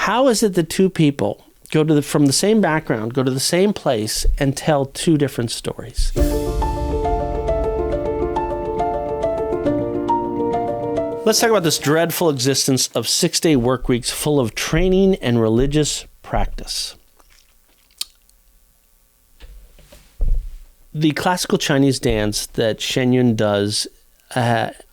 How is it that two people from the same background, go to the same place, and tell two different stories? Let's talk about this dreadful existence of 6-day work weeks full of training and religious practice. The classical Chinese dance that Shen does,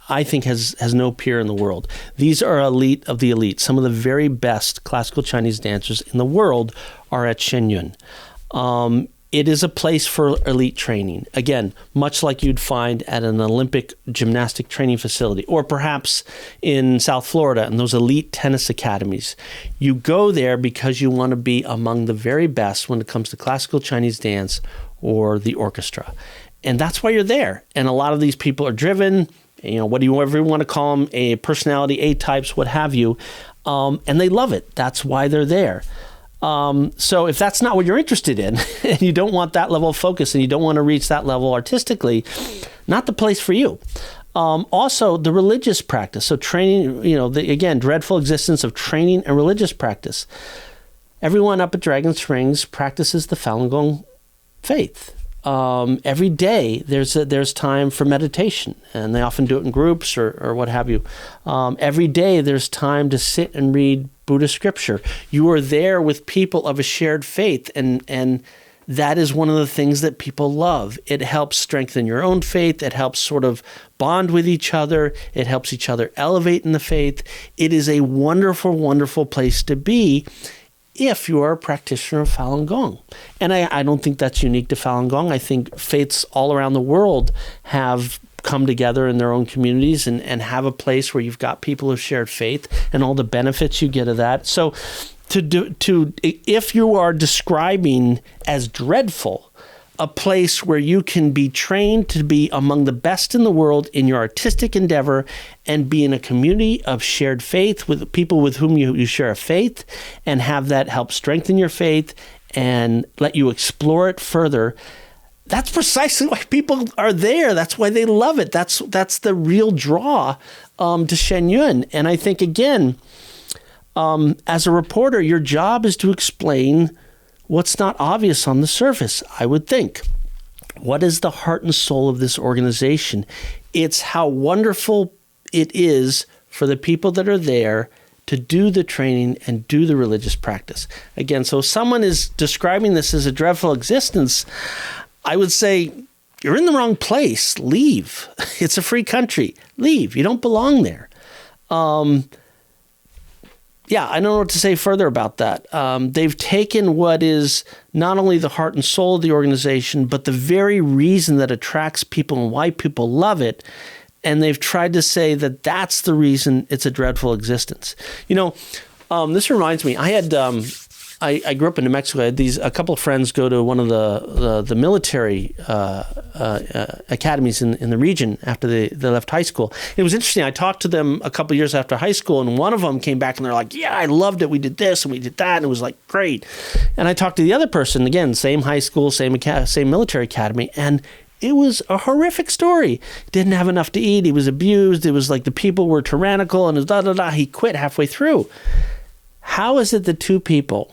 I think, has no peer in the world. These are elite of the elite. Some of the very best classical Chinese dancers in the world are at Shen. It is a place for elite training. Again, much like you'd find at an Olympic gymnastic training facility, or perhaps in South Florida in those elite tennis academies. You go there because you want to be among the very best when it comes to classical Chinese dance or the orchestra. And that's why you're there. And a lot of these people are driven, whatever you want to call them, a personality, A-types, what have you, and they love it. That's why they're there. So if that's not what you're interested in, and you don't want that level of focus, and you don't want to reach that level artistically, not the place for you. Also, the religious practice. So training, again, dreadful existence of training and religious practice. Everyone up at Dragon Springs practices the Falun Gong faith. Every day there's time for meditation, and they often do it in groups or what have you. Every day there's time to sit and read Buddhist scripture. You are there with people of a shared faith, and that is one of the things that people love. It helps strengthen your own faith. It helps sort of bond with each other. It helps each other elevate in the faith. It is a wonderful, wonderful place to be if you are a practitioner of Falun Gong. And I don't think that's unique to Falun Gong. I think faiths all around the world have come together in their own communities and have a place where you've got people who shared faith and all the benefits you get of that. So if you are describing as dreadful a place where you can be trained to be among the best in the world in your artistic endeavor and be in a community of shared faith with people with whom you share a faith, and have that help strengthen your faith and let you explore it further, that's precisely why people are there. That's why they love it. That's the real draw to Shen Yun. And I think, again, as a reporter, your job is to explain what's not obvious on the surface, I would think. What is the heart and soul of this organization? It's how wonderful it is for the people that are there to do the training and do the religious practice. Again, so if someone is describing this as a dreadful existence, I would say, you're in the wrong place. Leave. It's a free country. Leave. You don't belong there. I don't know what to say further about that. They've taken what is not only the heart and soul of the organization, but the very reason that attracts people and why people love it, and they've tried to say that that's the reason it's a dreadful existence. This reminds me, I grew up in New Mexico. I had a couple of friends go to one of the military academies in the region after they left high school. It was interesting. I talked to them a couple of years after high school, and one of them came back and they're like, "Yeah, I loved it. We did this and we did that, and it was like great." And I talked to the other person, again, same high school, same military academy, and it was a horrific story. Didn't have enough to eat. He was abused. It was like the people were tyrannical, and He quit halfway through. How is it that two people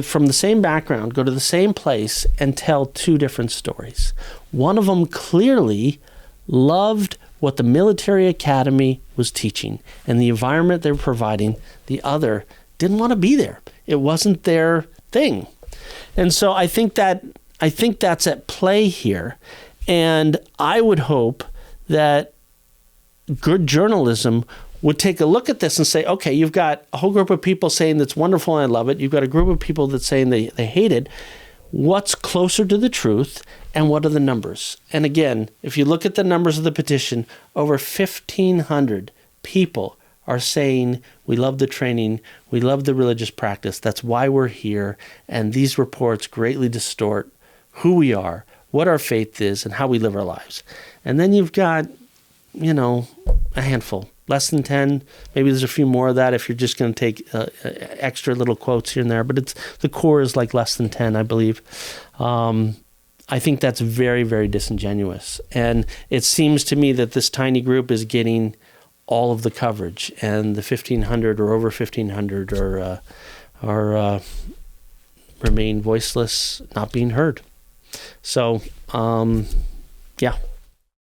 from the same background, go to the same place, and tell two different stories? One of them clearly loved what the military academy was teaching and the environment they were providing. The other didn't want to be there. It wasn't their thing. And so I think that's at play here. And I would hope that good journalism would take a look at this and say, okay, you've got a whole group of people saying that's wonderful and I love it. You've got a group of people that's saying they hate it. What's closer to the truth, and what are the numbers? And again, if you look at the numbers of the petition, over 1,500 people are saying, we love the training, we love the religious practice, that's why we're here, and these reports greatly distort who we are, what our faith is, and how we live our lives. And then you've got, a handful. Less than 10, maybe there's a few more of that if you're just going to take extra little quotes here and there, but the core is like less than 10, I believe. I think that's very, very disingenuous. And it seems to me that this tiny group is getting all of the coverage, and the 1,500 or over 1,500 remain voiceless, not being heard. So, yeah.